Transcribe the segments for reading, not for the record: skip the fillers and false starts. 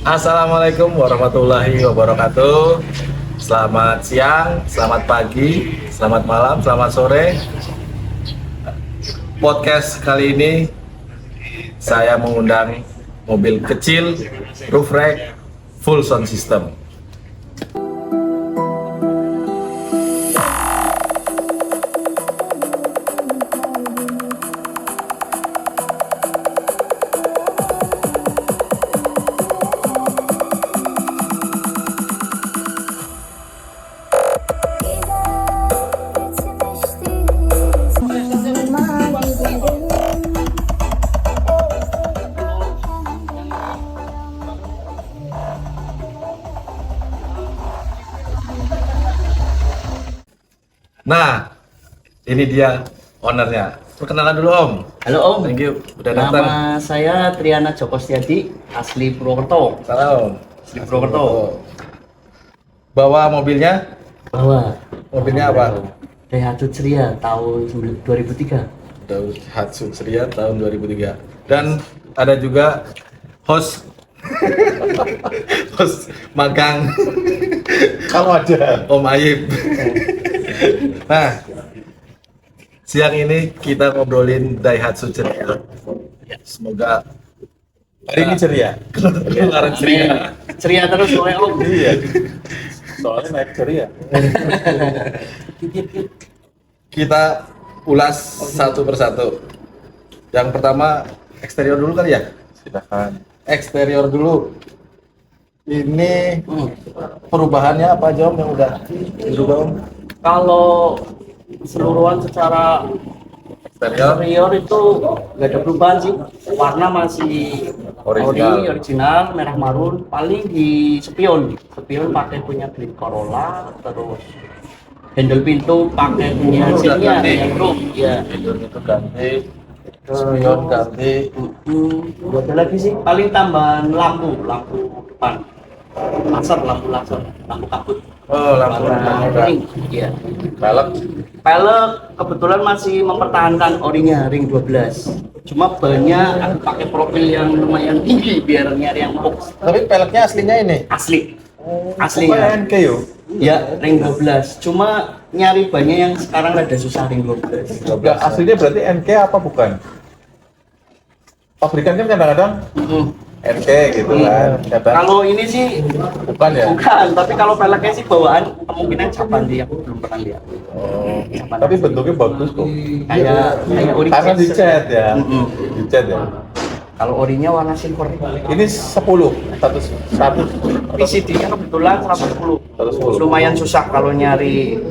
Assalamualaikum warahmatullahi wabarakatuh. Selamat siang, selamat pagi, selamat malam, selamat sore. Podcast kali ini saya mengundang mobil kecil roof rack full sound system. Nah, ini dia ownernya. Perkenalan dulu Om. Halo Om. Thank you udah datang. Nama saya Triana Joko Setiadi, asli Purwokerto. Salam. Asli Purwokerto. Bawa mobilnya? Bawa. Mobilnya apa? Daihatsu Ceria tahun 2003. Daihatsu Ceria tahun 2003. Dan ada juga host host magang. Kalau ada Om Ayib. Nah, siang ini kita ngobrolin Daihatsu Ceria. Semoga hari ini ceria. keluaran ceria. Ceria terus oleh Om. Iya. Soalnya naik ceria. Kita ulas satu persatu. Yang pertama eksterior dulu kali ya? Silakan. Eksterior dulu. Ini perubahannya apa aja Om yang udah dirubah Om? Kalau keseluruhan secara Eksterior interior itu nggak ada perubahan sih. Warna masih original, merah marun. Paling di spion pakai punya Green Corolla, terus handle pintu pakai punya udah Xenia ganti. yang Roof. Ya. Handle itu ganti, spion ganti. Nggak ada lagi sih. Paling tambahan lampu depan. Lampu kabut. Oh, lampu Warna udah. kuning. Iya. Velg. Pelek kebetulan masih mempertahankan orinya ring 12. Cuma bannya aku pakai profil yang lumayan tinggi biar nyari yang empuk. Tapi peleknya aslinya ini. Asli. Asli NK yo. Ya, ring 12. Cuma nyari bannya yang sekarang rada susah ring 12. Enggak, aslinya berarti NK apa bukan? Pabrikan kan kadang-kadang NK gitu kan. Kadang Kalau ini sih bukan ya. bukan, tapi kalau peleknya sih bawaan kemungkinan Japandi, aku belum pernah lihat. Oh, tapi bentuknya bagus kok. Kayak ori. Karena dicat ya. Mm-mm. Dicat ya. Kalau orinya warna silver. Ini 10 100 PCD-nya kebetulan 110. 110. Lumayan susah kalau nyari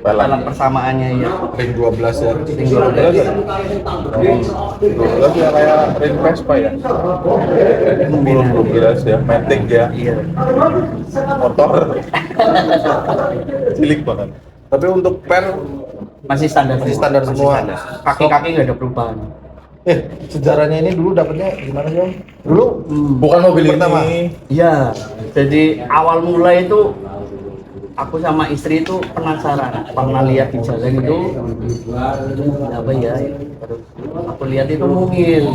pelek persamaannya ya. Ring 12 ya. Ring 12. Lagi ya kayak ring Vespa ya. 12 ya, matic ya. Iya. Motor. Cilik banget. Tapi untuk per Masih standar. Masih standar semua. Kaki-kaki nggak ada perubahan. sejarahnya ini dulu dapetnya gimana sih Om? Dulu Bukan mobil pertama. ini. Iya. Jadi awal mulai itu aku sama istri itu penasaran, pernah lihat di jalan itu apa ya? Terus aku lihat itu mungil,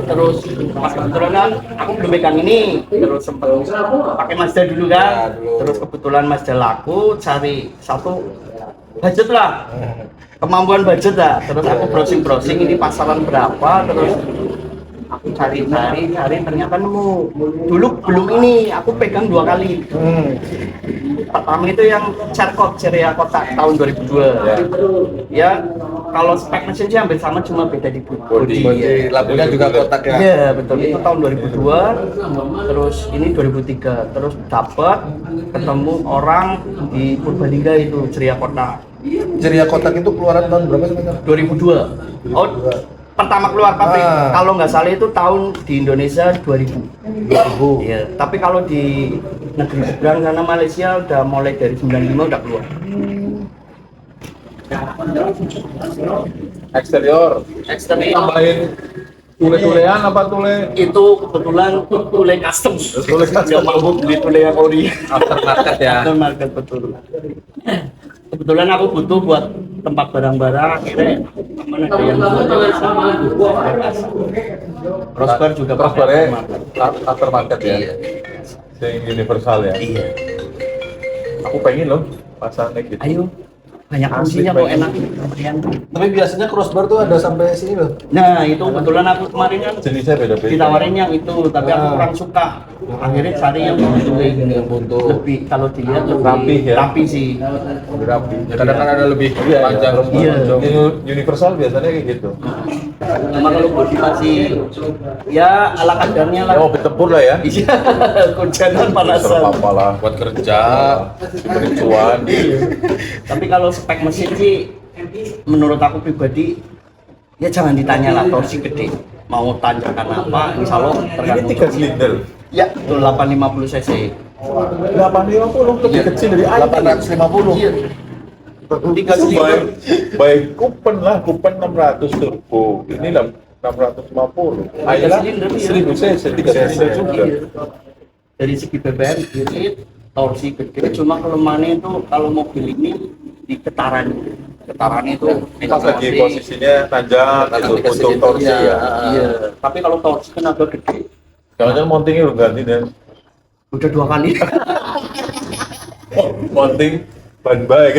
terus pas kebetulan kan aku belum pegang ini, terus sempat pakai Mazda dulu kan, terus kebetulan Mazda laku, cari satu budget lah, kemampuan budget lah, terus aku browsing ini pasaran berapa, terus aku cari ternyata nemu. Dulu belum ini, aku pegang 2 kali. Pertama itu yang Ceria kotak tahun 2002 ya. Kalau spek mesin sih hampir sama, cuma beda di bodi ya. Lampunya juga kotak ya. Iya betul, itu tahun 2002. Terus ini 2003. Terus dapat ketemu orang di Purbalingga itu Ceria kotak. Ceria kotak itu keluaran tahun berapa sebenarnya? 2002. Oh, pertama keluar pabrik. Kalau nggak salah itu tahun di Indonesia 2000. Iya, tapi kalau di negeri seberang sana Malaysia udah mulai dari 95 udah keluar. Eksterior. Eksterior Tambahin tule-tulean apa tule? itu kebetulan tule custom. Tule custom. Nggak mampu beli tule yang ori. Aftermarket ya. Aftermarket betul. Kebetulan aku butuh buat tempat barang-barang, akhirnya temen ada yang buat sama Crossbar juga Crossbar pakai ya aftermarket ya. Iya. Yang universal ya. Iya. Aku pengen loh pasangnya gitu. Ayo. Banyak Asli, fungsinya kok pengen. enak. Kalian. Tapi biasanya crossbar tuh ada sampai sini loh. Nah, itu kebetulan aku kemarin kan Jenisnya beda-beda. ditawarin yang itu, tapi aku kurang suka. Akhirnya cari yang lebih kalau dilihat lebih Rapi ya? rapi sih. Lebih rapi. Kadang kan ada lebih Iya, panjang. Iya. Universal biasanya kayak gitu. Cuma kalau body masih ya ala kadarnya lah. Oh, bertempur lah ya. Iya, hujanan Serap panasan. apa lah. Buat kerja. Bericuan. Tapi kalau spek mesin sih, menurut aku pribadi, ya jangan ditanya lah torsi gede. Mau tanjakan apa, insya Allah Ini tergantung. 3 silinder. Ya, betul 850 cc. 850 lebih kecil dari Air. 850. Iya. 3 silinder. Baik Kupen lah, Kupen 600 turbo. Ini lah 650. Air lah silinder, iya. 1000 cc, 3 silinder juga. Dari segi BBM irit, torsi gede, cuma kelemahannya itu kalau mobil ini di getaran itu Pas lagi posisinya tanjak itu untuk torsi ya. iya. Tapi kalau torsi kan agak gede, Jangan-jangan mountingnya udah ganti dan udah 2 kali. mounting ban baik.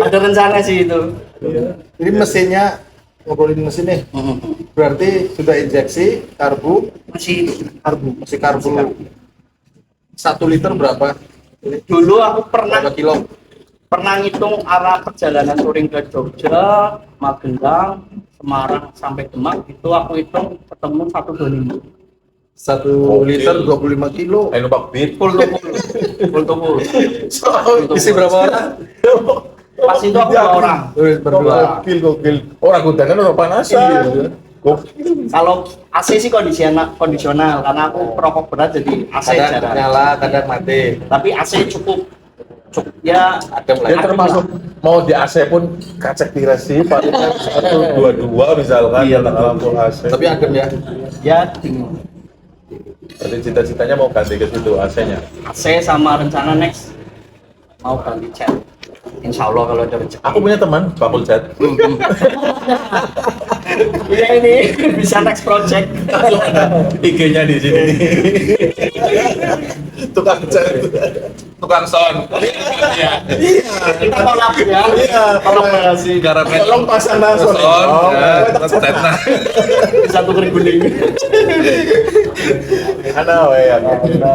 Ada rencana sih itu. Ini mesinnya, ngobrolin mesin nih. Berarti sudah injeksi, karbu, Masih masih karbu. 1 liter berapa? dulu aku pernah Berapa kilo? ngitung arah perjalanan touring ke Jogja, Magelang, Semarang sampai Demak itu aku hitung ketemu 125. 1 liter 25 kilo. Ayo numpak beat. Full to full. Isi berapa orang? Pas itu aku 2 orang. Berdua. Gokil. Orang gundangan orang panasan. Gokil. Kalau AC sih kondisional karena aku perokok berat jadi AC Kadang jarang. nyala, kadang mati. Tapi AC cukup ya Adem Dia lah. termasuk mau di AC pun kacek tiras sih paling 122 misalkan Iya, dengan lampu AC. Tapi adem ya. ya dingin. Jadi cita-citanya mau ganti ke situ AC-nya. AC sama rencana next mau ganti cat. Insya Allah kalau ada rezeki. Aku punya teman bakul cat. Iya ini bisa next project. Langsung ada IG-nya di sini. Tukang cat. Tukang sound. Kita tolak ya. Iya. Kolaborasi. Garapet. Tolong pasang langsung. Sound. Oh, Tetap. Bisa tuker guling. Ana we ya.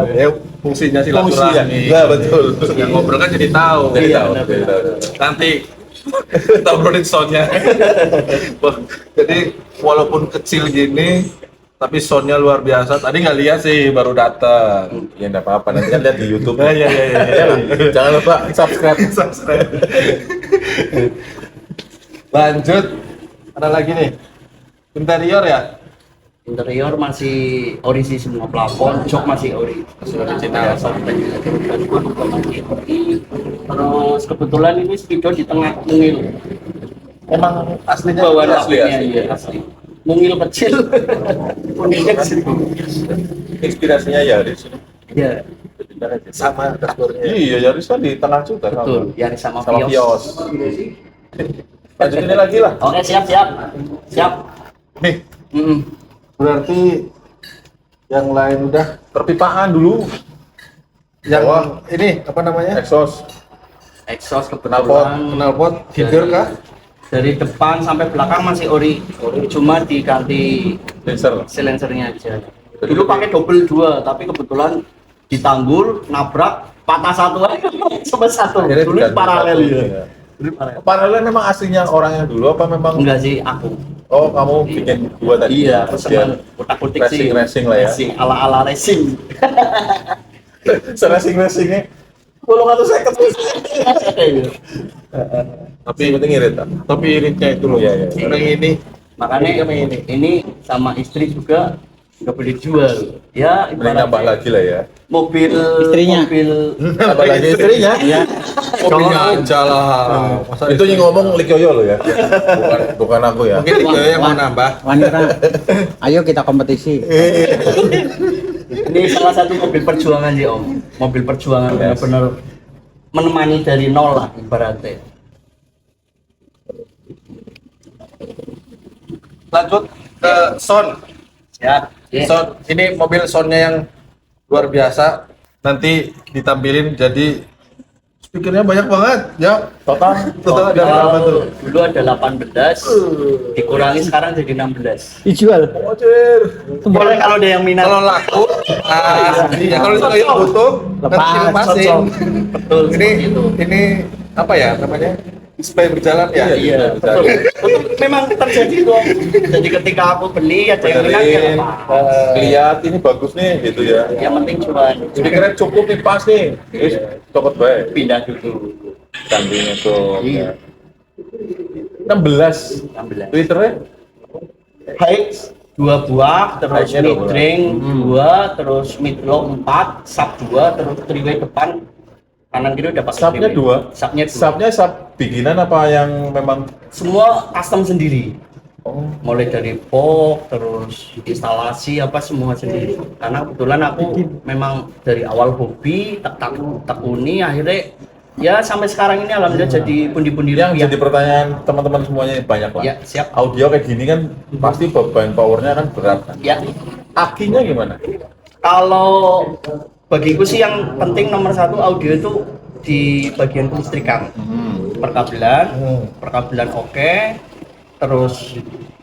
Ya fungsinya Fungsi ya. silaturahmi. Nah, betul. Yang ngobrol kan jadi tahu. Jadi Iya, tahu. benar, Jadi tahu. Nanti kita obrolin soundnya. Wah, jadi walaupun kecil gini, tapi soundnya luar biasa. Tadi nggak lihat sih, baru datang. Ya enggak apa-apa, nanti kan lihat di YouTube. Iya. Jangan lupa subscribe. Subscribe. Lanjut. Ada lagi nih. Interior ya? Interior masih ori sih semua, plafon, jok masih ori. Masih original. Terus kebetulan ini Speedo di tengah mungil. Emang aslinya Bawaan asli aslinya, asli. iya, asli. Mungil kecil. Mungilnya kecil. Inspirasinya Yaris. Iya, Sama dashboardnya. Iya, Yaris kan di tengah juga. betul. Yaris sama Sama Vios. Vios. Lanjut ini lagi lah. Oke, siap. Nih, Berarti yang lain udah. perpipaan dulu. Yang Wah. ini apa namanya? Exhaust. Exhaust Knalpot. kebetulan Knalpot, feeder kah? dari depan sampai belakang masih ori. Cuma diganti Laser. silencernya aja. Dulu pakai double 2, tapi kebetulan ditanggul, nabrak, patah satu aja, cuma satu. Akhirnya Dulu diganti paralel satu, ya. iya. Dulu paralel. Paralel memang aslinya orang yang dulu apa memang? Enggak sih, aku. Oh, kamu bikin dua tadi. Iya, aku senang Biar kutak-kutik sih. racing lah ya. Racing, ala-ala racing. Seracing-racingnya. Bolong atau seket. Tapi Yang penting irit. ah. tapi iritnya itu loh. Iya, iya. Yang ini Makanya ini sama istri juga nggak boleh jual. Ya, Beli nambah lagi lah ya. mobil Istrinya? mobil Nambah lagi istrinya. ya. mobilnya aja lah. Masa itu yang ngomong Likyoyo loh ya. Bukan aku ya. Mungkin Liga yang mau nambah. Wanita, ayo kita kompetisi. Ini salah satu mobil perjuangan sih Om. Mobil perjuangan Yes. benar-benar menemani dari nol lah ibaratnya. lanjut ke sound. Ya. Sound. Ini mobil soundnya yang luar biasa. Nanti ditampilin jadi speakernya banyak banget. Ya, total ada berapa tuh? Dulu ada 18, dikurangi sekarang jadi 16. Dijual. Boleh kalau ada yang minat. Kalau laku, ya kalau itu yang butuh, Lepas, nanti dilepasin. cocok. Betul. Ini seperti itu. ini apa ya namanya? Supaya berjalan ya. Iya, betul. Betul. Memang terjadi itu. Jadi ketika aku beli ada yang minat ya Benerin, lepas. lihat ini bagus nih gitu ya. Yang penting cuma Speakernya cukup nih, pas nih. Copot baik. pindah dulu. Kambingnya tuh. Iya. 16. 16. Twitternya? High 2 buah, terus High-nya mid 2 drink 2, terus mid low 4, sub 2, terus three-way depan kanan kiri udah pakai Subnya three-way. 2. Subnya 2. Subnya sub bikinan apa yang memang? Semua custom sendiri. Oh. Mulai dari box, terus instalasi apa semua sendiri. Karena kebetulan aku memang dari awal hobi tekuni akhirnya ya sampai sekarang ini alhamdulillah jadi pundi-pundi Yang rupiah. jadi pertanyaan teman-teman semuanya banyak lah. Ya, siap. Audio kayak gini kan pasti beban powernya kan berat kan. Ya. Akinya gimana? Kalau bagiku sih yang penting nomor satu audio itu di bagian kelistrikan, perkabelan oke, terus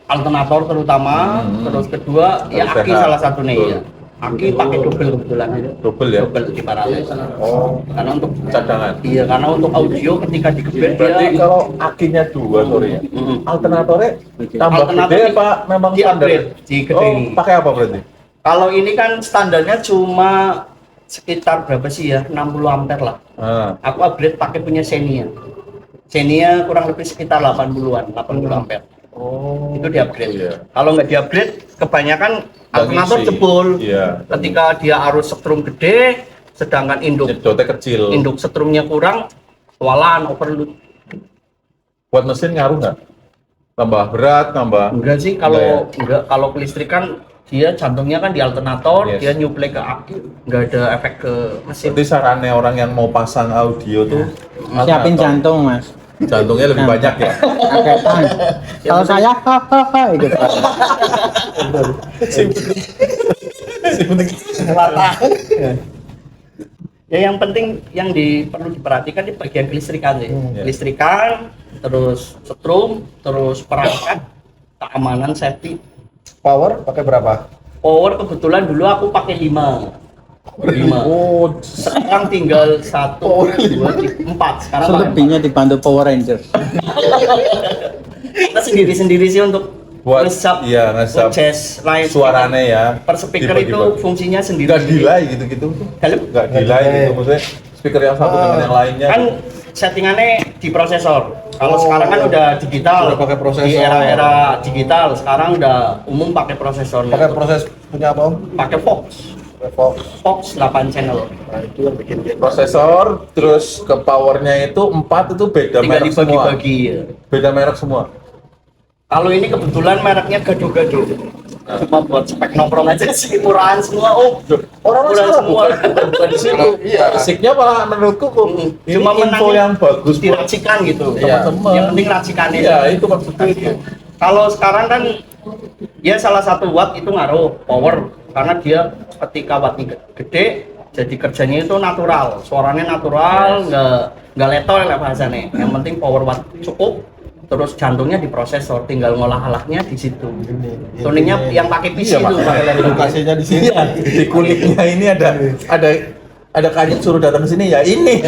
alternator terutama, terus kedua ya Harus aki sehat. salah satunya Betul. ya. Aki pakai double kebetulan, Double ya? double di paralel. Oh, Karena untuk cadangan. iya karena untuk audio ketika digebet Berarti dia kalau akinya 2 sorry ya. Alternatornya tambah Alternator gede di- apa memang di standar? upgrade, digedein. Oh, pakai apa berarti? kalau ini kan standarnya cuma sekitar berapa sih ya 60 ampere lah. Ah, Aku upgrade pakai punya Xenia. Xenia kurang lebih sekitar 80-an, 80 ampere. oh, Itu di upgrade. iya. Kalau nggak di upgrade, kebanyakan Nggak alternator ngisi. jebol. Iya. Ketika dia arus setrum gede, sedangkan Nyedotnya kecil. induk setrumnya kurang, kewalahan overload. Buat mesin ngaruh nggak? Tambah berat, tambah. Enggak sih kalau enggak kalau kelistrikan dia jantungnya kan di alternator, Yes. dia nyuplai ke aki, nggak ada efek ke mesin. Berarti sarannya orang yang mau pasang audio tuh Siapin alternator. jantung, Mas. Jantungnya lebih banyak ya. Kaketan. Kalau saya hahaha gitu. Si penting. Ya yang penting yang perlu diperhatikan di bagian kelistrikan sih. Ya. Kelistrikan, terus setrum, terus perangkat, keamanan, safety. Power pakai berapa? Power kebetulan dulu aku pakai 5. Oh, Sekarang tinggal 1, 2, 4. Sekarang pakai Selebihnya dibantu Power Rangers. 4. Kita sendiri-sendiri sih untuk buat nge-sub, iya nge-sub jazz, lain suaranya ya. per speaker itu Dibagi-bagi. fungsinya sendiri. Nggak delay gitu-gitu. Dalam. Nggak delay gitu maksudnya speaker yang satu dengan yang lainnya. Kan settingannya di prosesor. Kalau sekarang kan udah digital. Udah pakai prosesor. Di era-era digital, sekarang udah umum pakai prosesor. Pakai proses punya apa Om? Pakai Fox. Fox. Fox 8 channel. Nah, itu yang bikin dia. Prosesor terus ke powernya itu 4 itu beda Tinggal merek semua. dibagi-bagi ya. Beda merek semua. Kalau ini kebetulan mereknya gado-gado. Cuma buat spek nongkrong aja sih, murahan semua. Oh, Orang murahan sekarang semua. bukan di situ. Iya. Musiknya malah menurutku kok ini Cuma info menangnya yang bagus buat Diracikan gitu. Iya. teman-teman. Yang penting racikannya. Iya, itu maksudnya itu. Kalau sekarang kan ya salah satu watt itu ngaruh power karena dia ketika wattnya gede jadi kerjanya itu natural, suaranya natural, nggak letol lah bahasanya. Yang penting power watt cukup, terus jantungnya di prosesor, tinggal ngolah-olahnya di situ. Tuningnya yang pakai PC Iya, itu, Pak. pakai laptop. Edukasinya di sini. Iya, di kulitnya ini ada kaget suruh datang ke sini ya ini.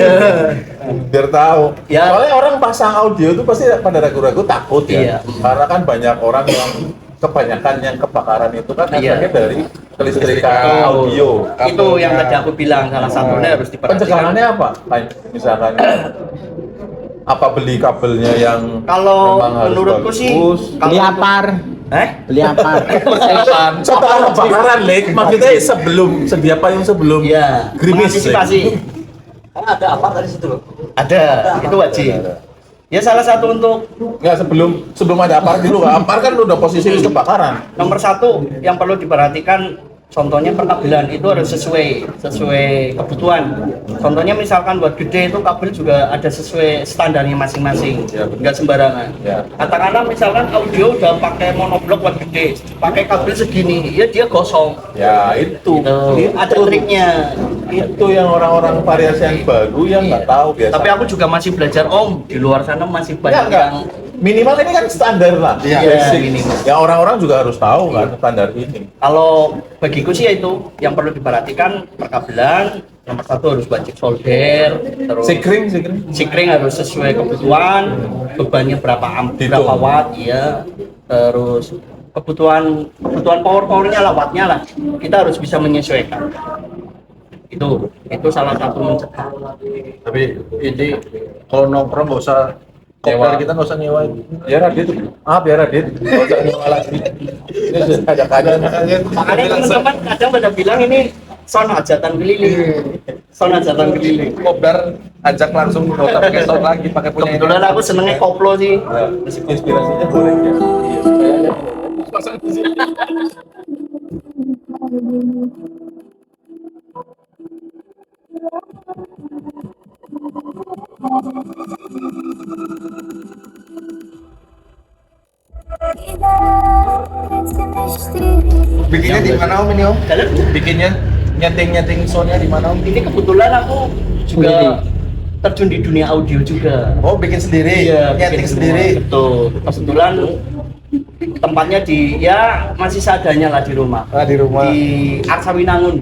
Biar tahu. Ya. Soalnya orang pasang audio itu pasti pada ragu-ragu takut ya. Iya. Karena kan banyak orang yang kebanyakan yang kebakaran itu kan Iya. efeknya dari kelistrikan Betul. audio. Itu yang tadi aku bilang salah satunya harus diperhatikan. Pencegahannya apa? Kayak misalkan apa beli kabelnya yang Kalau memang harus menurutku sih, bagus? Beli apar. Beli apar. Setelah kebakaran, Lek, maksudnya sebelum sedia payung sebelum Iya, gerimis, mengantisipasi. Ada apa tadi situ loh? Ada, itu wajib. Ya salah satu untuk Nggak sebelum ada apar dulu, apar kan udah posisi kebakaran. nomor satu yang perlu diperhatikan contohnya perkabelan itu harus sesuai kebutuhan. Contohnya misalkan buat gede itu kabel juga ada sesuai standarnya masing-masing, nggak sembarangan. Katakanlah misalkan audio udah pakai monoblok buat gede, pakai kabel segini, ya dia gosong. Ya itu. Gitu. Ada triknya. Itu yang orang-orang variasi yang baru yang nggak tahu biasa. Tapi aku juga masih belajar Om. Di luar sana masih banyak enggak. yang Minimal ini kan standar lah. Iya, Basic. minimal. Ya orang-orang juga harus tahu kan standar ini. kalau bagiku sih ya itu yang perlu diperhatikan perkabelan. Nomor satu harus budget solder, terus Sikring. sikring harus sesuai kebutuhan, bebannya berapa berapa watt, ya. Terus kebutuhan powernya lah, wattnya lah. Kita harus bisa menyesuaikan. Itu salah satu mencegah. Tapi ini kalau nongkrong nggak usah kopdar, kita nggak usah nyewain. Ya Radit. Biar Radit. Nggak usah nyewa lagi. Ini sudah ada kajian. Makanya teman-teman kadang pada bilang ini sound hajatan keliling. Sound hajatan keliling. Kopdar ajak langsung, nggak usah pakai sound lagi, pakai punya ini. Kebetulan aku senengnya koplo sih. Inspirasinya boleh ya. Bikinnya di mana Om ini Om? Dalam Bikinnya nyeting soundnya di mana Om? ini kebetulan aku juga terjun di dunia audio juga. Oh bikin sendiri, Iya, nyeting bikin sendiri. semua. Betul. Kebetulan tempatnya di ya masih seadanya lah di rumah. Ah, di rumah. Di Arsawinangun.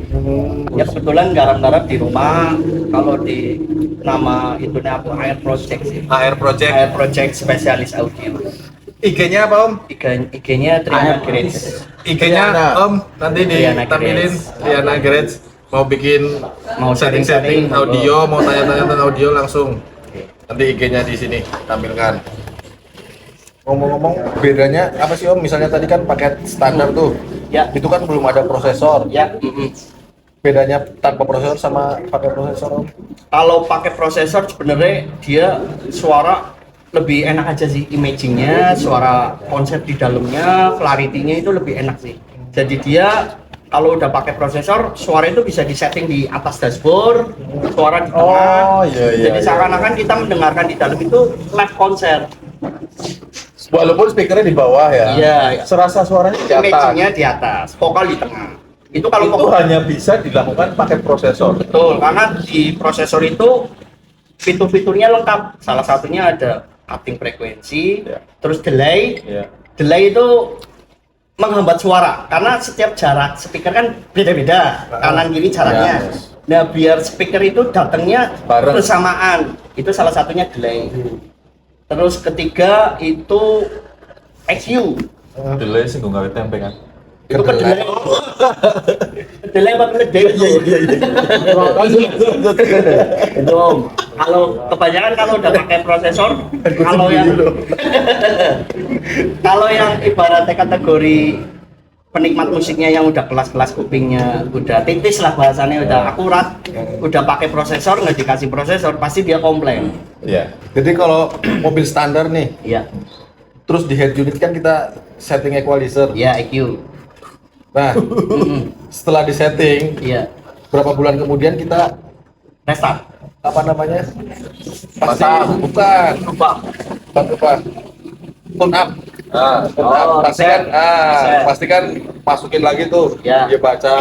Ya kebetulan garap-garap di rumah. Kalau di nama itunya aku Air Project sih. AR Project. Air Project spesialis audio. IG-nya apa Om? IG-nya Triana Grace. IG-nya Triana. Om nanti Triana ditampilin Grace. Triana Grace. Mau bikin Mau setting-setting setting-setting, audio, mau tanya-tanya tentang audio langsung. Nanti IG-nya di sini tampilkan. Ngomong-ngomong, bedanya apa sih Om? Misalnya tadi kan paket standar tuh. Ya. Itu kan belum ada prosesor. Ya. Bedanya tanpa prosesor sama pakai prosesor Om? Kalau pakai prosesor sebenarnya dia suara lebih enak aja sih, imagingnya, suara konsep di dalamnya, clarity-nya itu lebih enak sih. Jadi dia kalau udah pakai prosesor, suara itu bisa disetting di atas dashboard, suara di tengah. Oh, iya, iya, Jadi iya. seakan-akan kita mendengarkan di dalam itu live konser. Walaupun speakernya di bawah ya. Iya. Serasa suaranya di atas. Imagingnya di atas, vokal di tengah. Itu kalau Itu vokal hanya bisa dilakukan pakai prosesor. betul, karena di prosesor itu fitur-fiturnya lengkap. Salah satunya ada cutting frekuensi, Ya. terus delay. Ya. Delay itu menghambat suara karena setiap jarak speaker kan beda-beda, kanan kiri jaraknya. Ya. Nah, biar speaker itu datangnya Bareng. bersamaan. Itu salah satunya delay. Terus ketiga itu EQ. Delay sih gue nggak tempe kan. Itu kan delay. Delay apa delay? Itu Om. Kalau kebanyakan kalau udah pakai prosesor, kalau yang ibaratnya kategori penikmat musiknya yang udah kelas-kelas kupingnya udah titis lah bahasanya, udah akurat, udah pakai prosesor nggak dikasih prosesor pasti dia komplain. Iya. Jadi kalau mobil standar nih, Iya, terus di head unit kan kita setting equalizer. iya EQ. Nah, setelah di setting, Iya. berapa bulan kemudian kita Restart. apa namanya? Pasang. Bukan, Lupa. tune up. Ah, Tune up. Oh, Pastikan, reset. pastikan masukin lagi tuh. Ya. Dia baca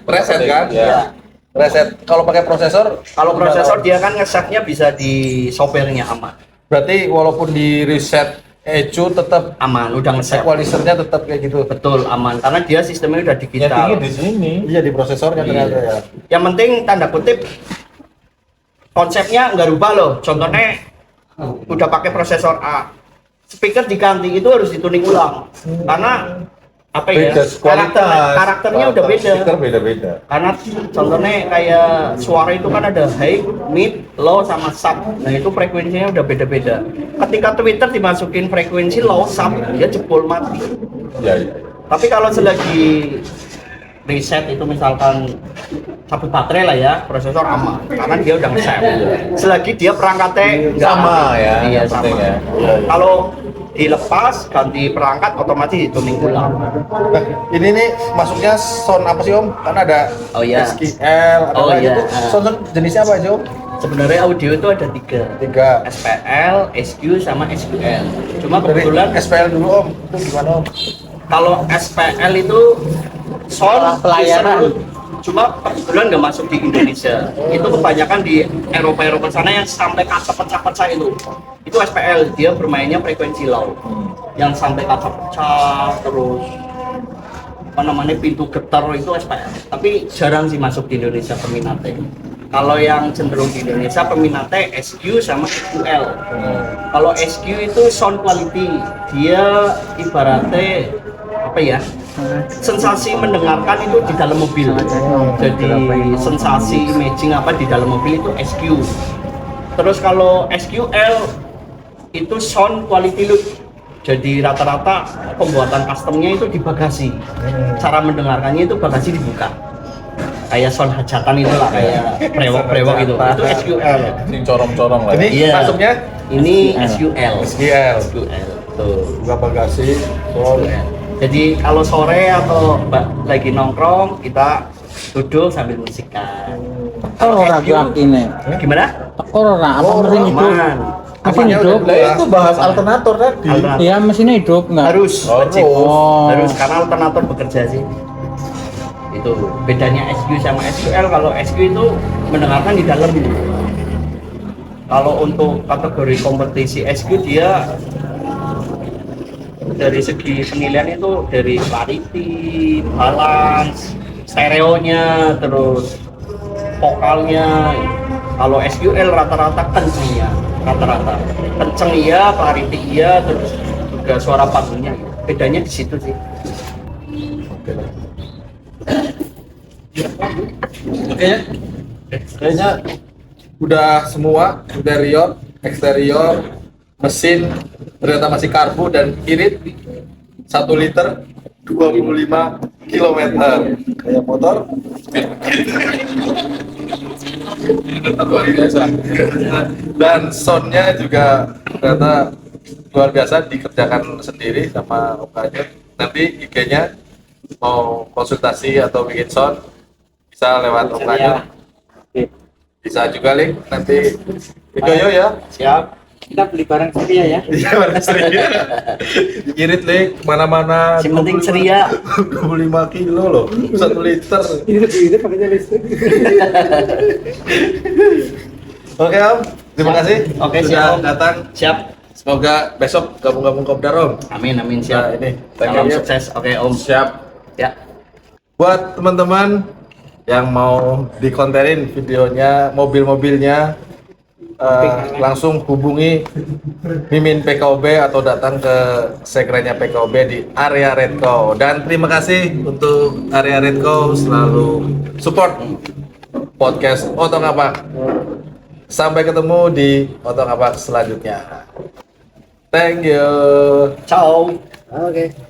reset kan? Ya. Reset. Kalau pakai prosesor, Kalau prosesor dia kan ngesetnya bisa di softwarenya aman. berarti walaupun di reset ECU tetap Aman, udah ngeset. equalizernya tetap kayak gitu. Betul, aman karena dia sistemnya udah digital. nyetingnya di sini. Iya di prosesornya ternyata ya. Yang penting tanda kutip konsepnya nggak rubah loh. Contohnya udah pakai prosesor A, speaker diganti itu harus dituning ulang karena apa ya? Beda kualitas. Karakternya udah beda. Speaker beda-beda. Karena contohnya kayak suara itu kan ada high, mid, low, sama sub. Nah itu frekuensinya udah beda-beda. Ketika Twitter dimasukin frekuensi low sub, dia jebol mati. Ya, ya. Tapi kalau selagi reset itu misalkan cabut baterai lah ya, prosesor aman karena dia udah nge-save. Selagi dia perangkatnya nggak Sama mati. ya, Iya yang sama. penting ya. Kalau dilepas ganti perangkat otomatis dituning ulang. Nah, ini nih masuknya sound apa sih Om? Kan ada Oh, iya. SQL, ada Oh, lagi iya. tuh. Sound jenisnya apa aja Om? Sebenarnya audio itu ada 3. 3. SPL, SQ sama SQL. Cuma Dari kebetulan SPL dulu Om. Itu gimana Om? kalau SPL itu sound Pelayanan. bisa dulu. Cuma kebetulan nggak masuk di Indonesia. Itu kebanyakan di Eropa sana yang sampai kaca pecah-pecah itu. Itu SPL, dia bermainnya frekuensi low. Yang sampai kaca pecah terus apa namanya pintu getar itu SPL. Tapi jarang sih masuk di Indonesia peminatnya. Kalau yang cenderung di Indonesia peminatnya SQ sama SQL. Kalau SQ itu sound quality, dia ibaratnya apa ya? Sensasi mendengarkan itu di dalam mobil. Jadi sensasi imaging apa di dalam mobil itu SQ. Terus kalau SQL itu sound quality loop. Jadi rata-rata pembuatan customnya itu di bagasi. Cara mendengarkannya itu bagasi dibuka. Kayak sound hajatan itu lah, kayak brewok-brewok itu. Itu SQL. Sing corong-corong lah. Ini Iya. masuknya Ini SQL. SQL. SQL. Tuh. Buka bagasi, sound. Jadi kalau sore atau lagi nongkrong kita duduk sambil musikan. Oh, ora aku ini. Gimana? Ora, apa mesin hidup? Aman. Mesin Apanya hidup. udah Lah itu bahas alternator tadi. Alternator. Iya, mesinnya hidup enggak? Harus wajib. Oh. Harus karena alternator bekerja sih. Itu bedanya SQ sama SQL. Kalau SQ itu mendengarkan di dalam. Kalau untuk kategori kompetisi SQ dia dari segi penilaian itu dari clarity, balance, stereonya, terus vokalnya. Kalau SQL rata-rata kencengnya, rata-rata kenceng iya, clarity iya, terus juga suara panggungnya. Bedanya di situ sih. Oke ya. Kayaknya udah semua interior, eksterior, mesin ternyata masih karbu dan irit 1 liter 25 km kayak motor luar biasa. Dan soundnya juga ternyata luar biasa, dikerjakan sendiri sama Om Kajat. Nanti IG-nya mau konsultasi atau bikin sound bisa lewat Om Kajat, bisa juga link nanti video ya. Siap. Kita beli barang ceria ya. Iya, warna ceria. Irit lek mana-mana. Yang penting ceria. 25 kilo loh, 1 liter. Itu pakainya listrik. Oke Om, terima kasih. Oke, sudah siap, Om. datang. Siap. Semoga besok gabung-gabung Kopdar Om. Amin amin Nah, siap. ini Salam thank you. sukses. Oke Om. Siap. Ya. Buat teman-teman yang mau dikontenin videonya, mobil-mobilnya, langsung hubungi Mimin PKOB atau datang ke sekretnya PKOB di area Redco. Dan terima kasih untuk area Redco selalu support podcast Otong Ngapak. Sampai ketemu di Otong Ngapak selanjutnya. Thank you. Ciao. Oke.